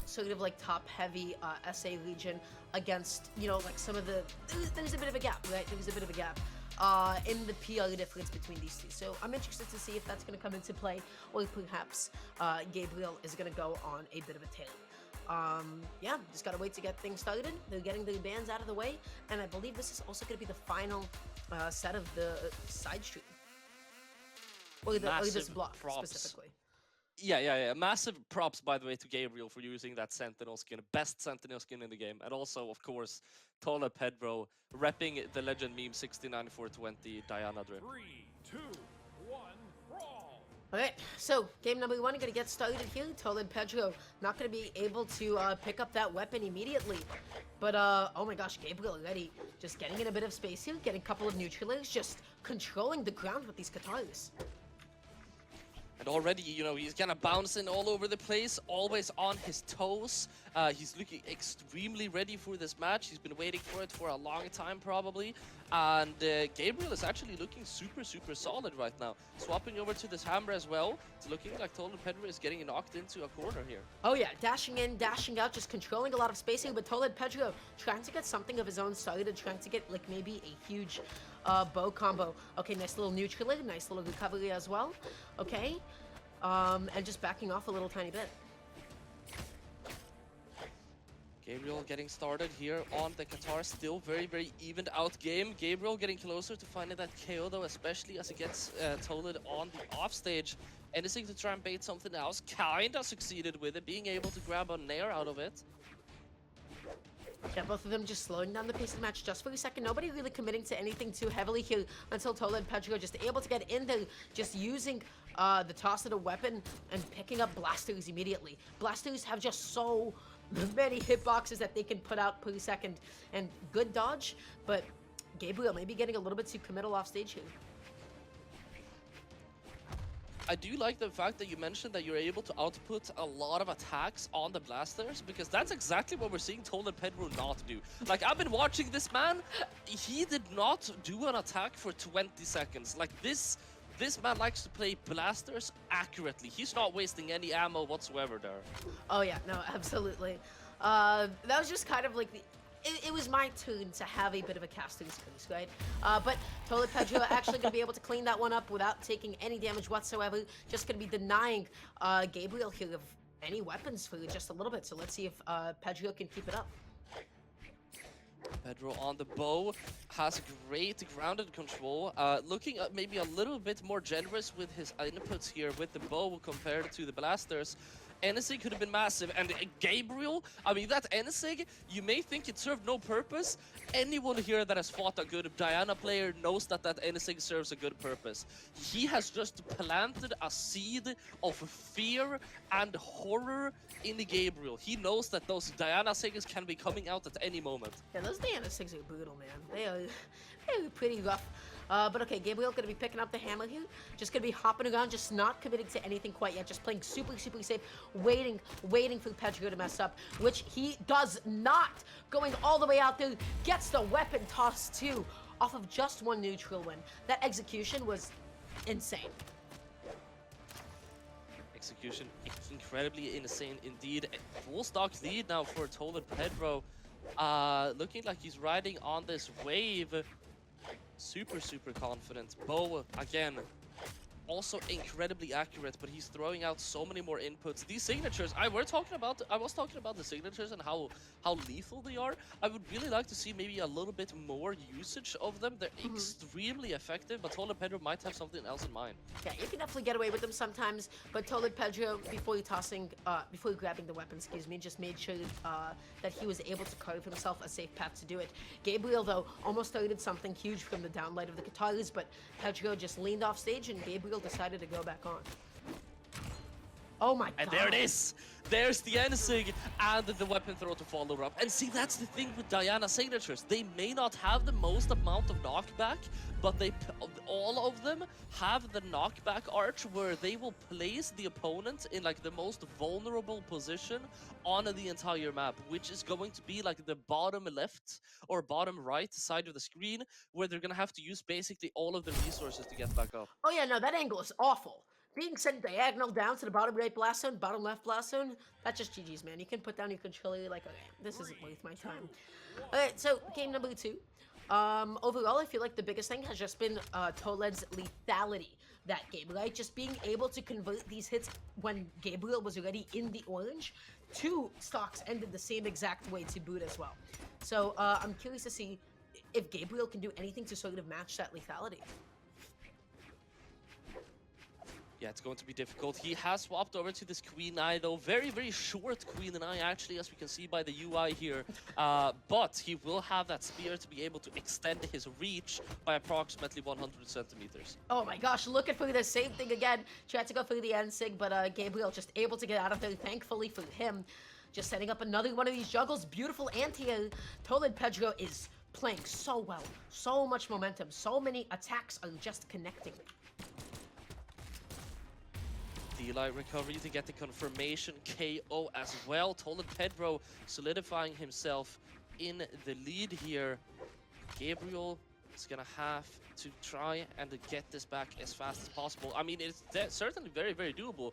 sort of like top-heavy SA Legion against, you know, like some of the... There's a bit of a gap, right? There's a bit of a gap in the PR difference between these two. So I'm interested to see if that's going to come into play, or perhaps Gabriel is going to go on a bit of a tail. Yeah, just gotta wait to get things started. They're getting the bans out of the way, and I believe this is also gonna be the final set of the side stream. Or this block, specifically. Yeah. Massive props, by the way, to Gabriel for using that Sentinel skin. Best Sentinel skin in the game. And also, of course, ToledPedro repping the legend meme 69-420 Diana Drin. 3, 2, 1, brawl! Okay, so game number 1, gonna get started here. ToledPedro not gonna be able to pick up that weapon immediately. But, oh my gosh, Gabriel already just getting in a bit of space here, getting a couple of neutralers, just controlling the ground with these Katars. And already, you know, he's kind of bouncing all over the place, always on his toes. He's looking extremely ready for this match. He's been waiting for it for a long time, probably. And Gabriel is actually looking super, super solid right now. Swapping over to this hammer as well. It's looking like ToledPedro is getting knocked into a corner here. Oh yeah, dashing in, dashing out, just controlling a lot of spacing. But ToledPedro trying to get something of his own started, trying to get like maybe a huge bow combo. Okay, nice little neutral, nice little recovery as well. Okay, and just backing off a little tiny bit. Gabriel getting started here on the Qatar, still very, very evened out game. Gabriel getting closer to finding that KO though, especially as he gets Toled on the offstage. Anything to try and bait something else, kinda succeeded with it, being able to grab a nair out of it. Yeah, both of them just slowing down the pace of the match just for a second. Nobody really committing to anything too heavily here until ToledPedro just able to get in there, just using the toss of the weapon and picking up blasters immediately. Blasters have just so many hitboxes that they can put out per second, and good dodge, but Gabriel may be getting a little bit too committal off stage here. I do like the fact that you mentioned that you're able to output a lot of attacks on the blasters, because that's exactly what we're seeing ToledPedro not do. Like, I've been watching this man, he did not do an attack for 20 seconds. Like, this man likes to play blasters accurately. He's not wasting any ammo whatsoever there. Oh yeah, no, absolutely. That was just kind of like it was my turn to have a bit of a casting space, right? But ToledPedro actually going to be able to clean that one up without taking any damage whatsoever. Just going to be denying Gabriel here of any weapons for just a little bit. So let's see if Pedro can keep it up. Pedro on the bow has great grounded control, looking maybe a little bit more generous with his inputs here with the bow compared to the blasters. NSIG could have been massive, and Gabriel, I mean, that NSIG, you may think it served no purpose. Anyone here that has fought a good Diana player knows that that NSIG serves a good purpose. He has just planted a seed of fear and horror in Gabriel. He knows that those Diana SIGs can be coming out at any moment. Yeah, those Diana SIGs are brutal, man. They're pretty rough. But okay, Gabriel gonna be picking up the hammer here. Just gonna be hopping around, just not committing to anything quite yet. Just playing super, super safe, waiting for Pedro to mess up, which he does not. Going all the way out there, gets the weapon toss too, off of just one neutral win. That execution was insane. Execution incredibly insane indeed. Full stock lead now for ToledPedro. Looking like he's riding on this wave. Super, super confident. Bow, again, also incredibly accurate, but he's throwing out so many more inputs. These signatures, I was talking about the signatures and how lethal they are. I would really like to see maybe a little bit more usage of them. They're extremely effective, but ToledPedro might have something else in mind. Yeah, you can definitely get away with them sometimes, but ToledPedro, before grabbing the weapon, just made sure that he was able to carve himself a safe path to do it. Gabriel, though, almost started something huge from the downlight of the Qataris, but Pedro just leaned off stage, and Gabriel decided to go back on. Oh my god. And there it is! There's the NSIG and the weapon throw to follow up. And see, that's the thing with Diana signatures. They may not have the most amount of knockback, but all of them have the knockback arch where they will place the opponent in like the most vulnerable position on the entire map, which is going to be like the bottom left or bottom right side of the screen, where they're gonna have to use basically all of the resources to get back up. Oh yeah, no, that angle is awful. being sent diagonal down to the bottom right blast zone, bottom left blast zone, that's just GG's, man. You can put down your controller like, okay, this isn't worth my time. Alright, so game number 2. Overall, I feel like the biggest thing has just been ToledPedro's lethality that game, right? Just being able to convert these hits when Gabriel was already in the orange. 2 stocks ended the same exact way to boot as well. So I'm curious to see if Gabriel can do anything to sort of match that lethality. Yeah, it's going to be difficult. He has swapped over to this Queen Eye, though. Very, very short Queen Eye, actually, as we can see by the UI here. But he will have that spear to be able to extend his reach by approximately 100 centimeters. Oh my gosh, looking for the same thing again. Tried to go for the N-Sig, but Gabriel just able to get out of there, thankfully for him. Just setting up another one of these juggles. Beautiful anti-air. ToledPedro is playing so well. So much momentum. So many attacks are just connecting. D-Light recovery to get the confirmation KO as well. ToledPedro solidifying himself in the lead here. Gabriel is gonna have to try and get this back as fast as possible. I mean, it's certainly very, very doable.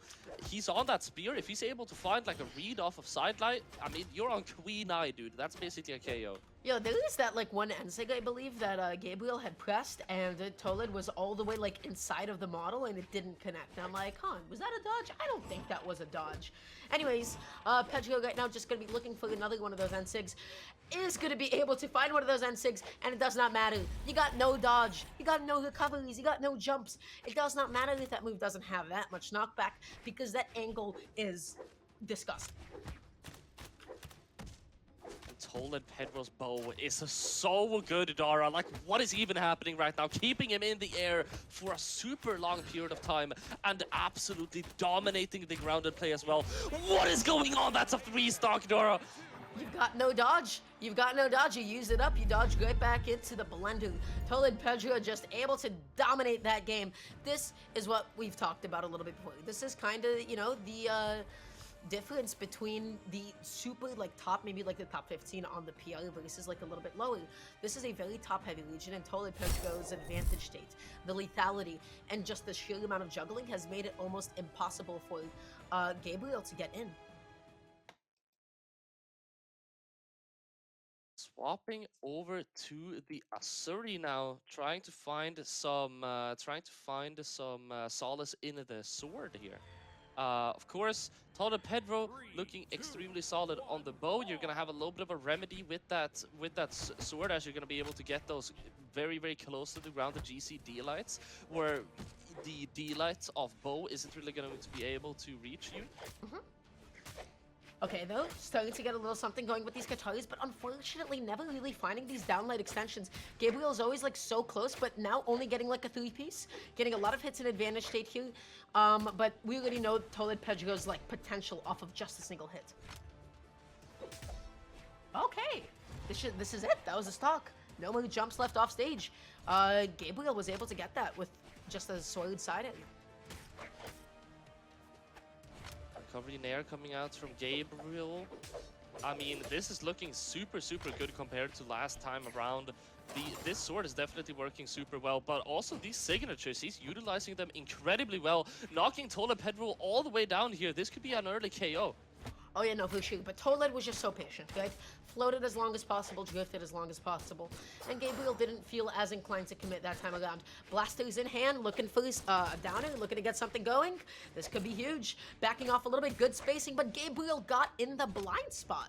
He's on that spear. If he's able to find like a read off of sidelight, I mean, you're on Queen Eye, dude. That's basically a KO. Yo, there is that like one N-Sig, I believe, that Gabriel had pressed, and Toled was all the way like inside of the model, and it didn't connect. And I'm like, huh, was that a dodge? I don't think that was a dodge. Anyways, Pedro right now just gonna be looking for another one of those N-Sigs. Is gonna be able to find one of those N-Sigs, and it does not matter. You got no dodge, you got no recoveries, you got no jumps. It does not matter if that move doesn't have that much knockback, because that angle is disgusting. ToledPedro's bow is so good, Dara. Like, what is even happening right now? Keeping him in the air for a super long period of time and absolutely dominating the grounded play as well. What is going on? That's a 3-stock, Dara. You've got no dodge. You've got no dodge. You use it up, you dodge right back into the blender. ToledPedro just able to dominate that game. This is what we've talked about a little bit before. This is kind of, you know, the difference between the super like top, maybe like the top 15 on the PR versus like a little bit lower. This is a very top heavy region, and ToledPedro's advantage state, the lethality, and just the sheer amount of juggling has made it almost impossible for Gabriel to get in. Swapping over to the Asuri now, trying to find some solace in the sword here. Of course, ToledPedro looking extremely solid on the bow. You're gonna have a little bit of a remedy with that sword, as you're gonna be able to get those very, very close to the ground, the GC D-lights, where the D-lights of bow isn't really going to be able to reach you. Okay, though, starting to get a little something going with these Qataris, but unfortunately never really finding these downlight extensions. Gabriel's always like so close, but now only getting like a 3-piece. Getting a lot of hits in advantage state here, but we already know ToledPedro's like potential off of just a single hit. Okay, this is it. That was a stock. No more jumps left off stage. Gabriel was able to get that with just a sword sided. Recovery nair coming out from Gabriel. I mean, this is looking super, super good compared to last time around. This sword is definitely working super well, but also these signatures, he's utilizing them incredibly well, knocking ToledPedro all the way down here. This could be an early KO. Oh yeah, no, for sure. But Toled was just so patient, right? Floated as long as possible, drifted as long as possible. And Gabriel didn't feel as inclined to commit that time around. Blasters in hand, looking for his downer, looking to get something going. This could be huge. Backing off a little bit, good spacing, but Gabriel got in the blind spot.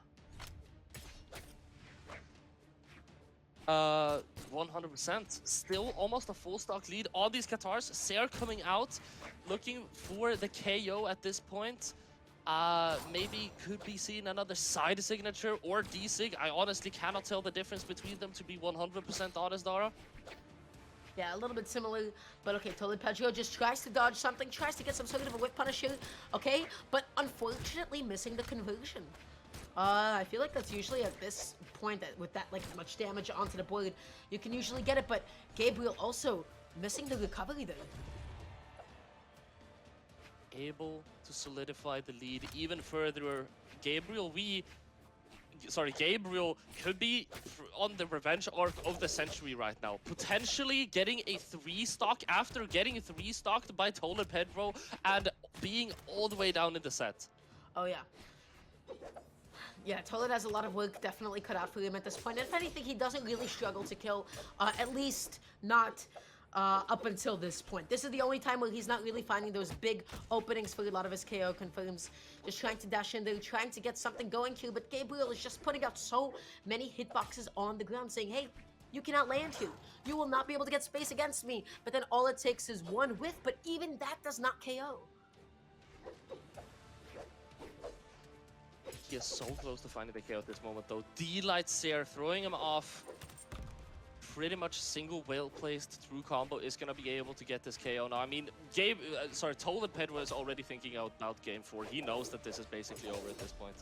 100%. Still almost a full stock lead on these Qatars. Ser coming out, looking for the KO at this point. Maybe could be seen another side signature or D-sig. I honestly cannot tell the difference between them, to be 100% honest, Dara. Yeah, a little bit similar, but okay, ToledPedro just tries to dodge something, tries to get some sort of a whip punish here, okay? But unfortunately missing the conversion. I feel like that's usually at this point, that with that like much damage onto the board, you can usually get it, but Gabriel also missing the recovery there. Able to solidify the lead even further. Gabriel, we Gabriel could be on the revenge arc of the century right now. Potentially getting a 3-stock after getting 3-stocked by ToledPedro and being all the way down in the set. Oh yeah. Yeah, Toled has a lot of work definitely cut out for him at this point. And if anything, he doesn't really struggle to kill, at least not up until this point. This is the only time where he's not really finding those big openings for a lot of his KO confirms. Just trying to dash in there, trying to get something going here, but Gabriel is just putting out so many hitboxes on the ground saying, hey, you cannot land here. You will not be able to get space against me. But then all it takes is one whiff, but even that does not KO. He is so close to finding the KO at this moment, though. D-Light Seer throwing him off. Pretty much single well-placed through combo is going to be able to get this KO now. I mean, ToledPedro is already thinking about game 4. He knows that this is basically over at this point.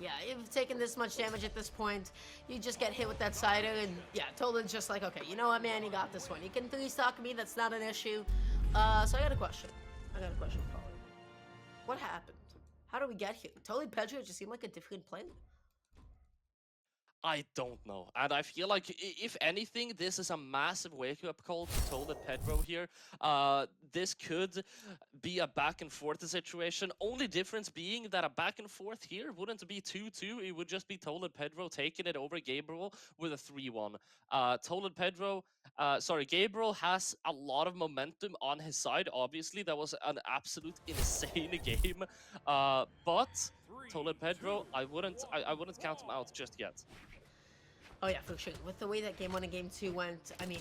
Yeah, you've taken this much damage at this point. You just get hit with that cider, and yeah, Toled's just like, okay, you know what, man, you got this one. You can 3-stock me, that's not an issue. So I got a question. For Toled. What happened? How do we get here? ToledPedro just seemed like a different player. I don't know. And I feel like, if anything, this is a massive wake-up call to ToledPedro here. This could be a back-and-forth situation. Only difference being that a back-and-forth here wouldn't be 2-2. It would just be ToledPedro taking it over Gabriel with a 3-1. Gabriel has a lot of momentum on his side. Obviously, that was an absolute insane game. But ToledPedro, I wouldn't count him out just yet. Oh yeah, for sure. With the way that Game 1 and Game 2 went, I mean,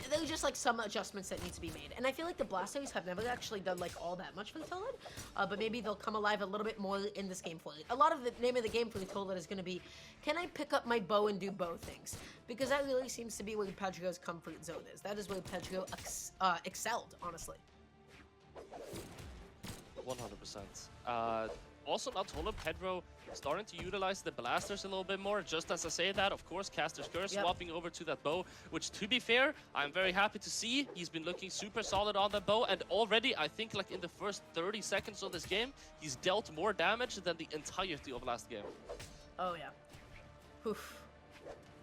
there were just like some adjustments that need to be made. And I feel like the Blasters have never actually done like all that much for Toled, but maybe they'll come alive a little bit more in this game for it. A lot of the name of the game for Toled is going to be, can I pick up my bow and do bow things? Because that really seems to be where Pedro's comfort zone is. That is where Pedro excelled, honestly. 100%. Also, now ToledPedro starting to utilize the blasters a little bit more. Just as I say that, of course, Caster's Curse swapping over to that bow, which, to be fair, I'm very happy to see. He's been looking super solid on that bow, and already, I think, like in the first 30 seconds of this game, he's dealt more damage than the entirety of last game. Oh, yeah. Oof.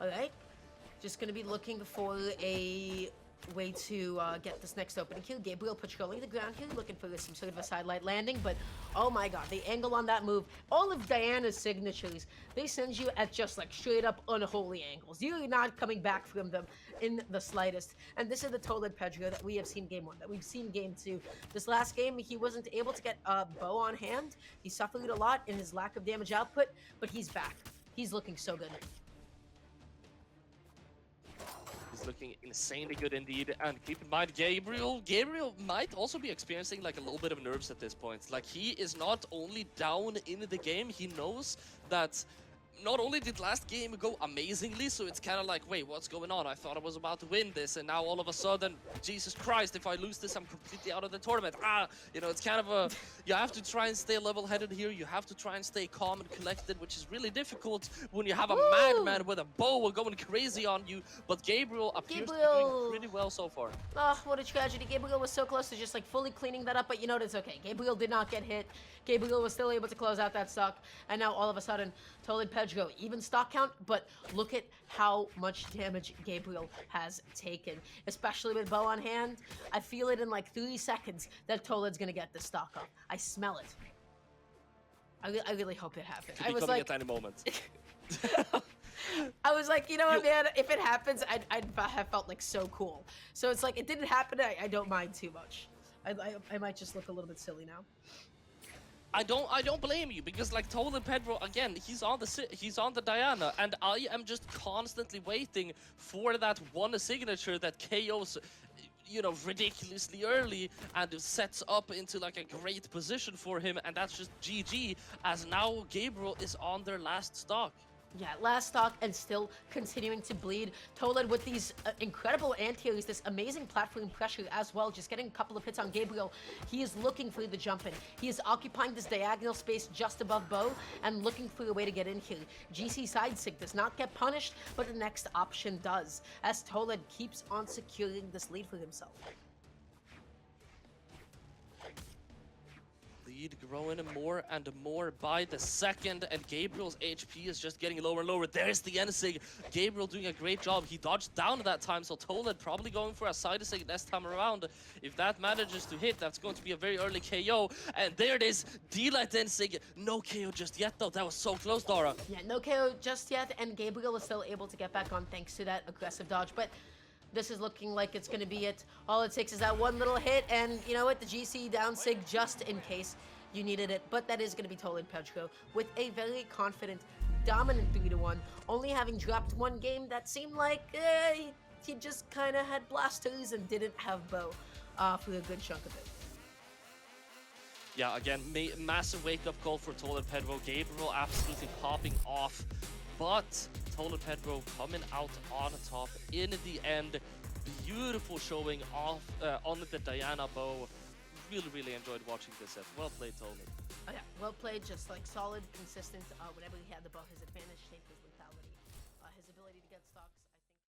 Alright. Just gonna be looking for a way to get this next opening kill. Gabriel patrolling the ground here, looking for some sort of a sidelight landing, but oh my god, the angle on that move, all of Diana's signatures, they send you at just like straight up unholy angles. You're not coming back from them in the slightest. And this is the ToledPedro that we have seen game 1, that we've seen game 2. This last game, he wasn't able to get a bow on hand. He suffered a lot in his lack of damage output, but he's back. He's looking so good. Looking insanely good indeed, and keep in mind, Gabriel might also be experiencing like a little bit of nerves at this point. Like, he is not only down in the game, he knows that not only did last game go amazingly, so it's kind of like, wait, what's going on? I thought I was about to win this, and now all of a sudden, Jesus Christ, if I lose this, I'm completely out of the tournament. You know, it's kind of a, you have to try and stay level-headed here. You have to try and stay calm and collected, which is really difficult when you have a madman with a bow going crazy on you. But Gabriel appears to be doing pretty well so far. Oh, what a tragedy. Gabriel was so close to just like fully cleaning that up, but you know, it's okay. Gabriel did not get hit. Gabriel was still able to close out that stock, and now all of a sudden, ToledPedro, even stock count, but look at how much damage Gabriel has taken, especially with bow on hand. I feel it in like 3 seconds that Toled's gonna get the stock up. I smell it. I really hope it happens. Could be coming at any moment. I was like, you know what, man, if it happens, I'd have felt like so cool. So it's like, it didn't happen, I don't mind too much. I might just look a little bit silly now. I don't blame you, because like ToledPedro, again, he's on the Diana, and I am just constantly waiting for that one signature that KOs, you know, ridiculously early and sets up into like a great position for him, and that's just GG, as now Gabriel is on their last stock. Yeah, last stock and still continuing to bleed. Toled with these incredible anti-airs, this amazing platform pressure as well, just getting a couple of hits on Gabriel. He is looking for the jump in. He is occupying this diagonal space just above bow and looking for a way to get in here. GC side sig does not get punished, but the next option does, as Toled keeps on securing this lead for himself. lead growing more and more by the second, and Gabriel's HP is just getting lower and lower. There's the Enisig. Gabriel doing a great job. He dodged down that time, so Toled probably going for a side Sig next time around. If that manages to hit, that's going to be a very early KO. And there it is, D-Light Enisig. No KO just yet though. That was so close, Dara. Yeah, no KO just yet, and Gabriel is still able to get back on thanks to that aggressive dodge. But this is looking like it's going to be it. All it takes is that one little hit, and you know what? The GC down Sig just in case you needed it. But that is going to be ToledPedro with a very confident, dominant 3-1, only having dropped one game that seemed like he just kind of had blasters and didn't have bow for a good chunk of it. Yeah, again, massive wake-up call for ToledPedro. Gabriel absolutely popping off, but ToledPedro coming out on top in the end. Beautiful showing off on the Diana bow. Really enjoyed watching this set. Well played, Toled. Oh yeah, well played, just like solid, consistent. Whenever he had the ball, his advantage, take his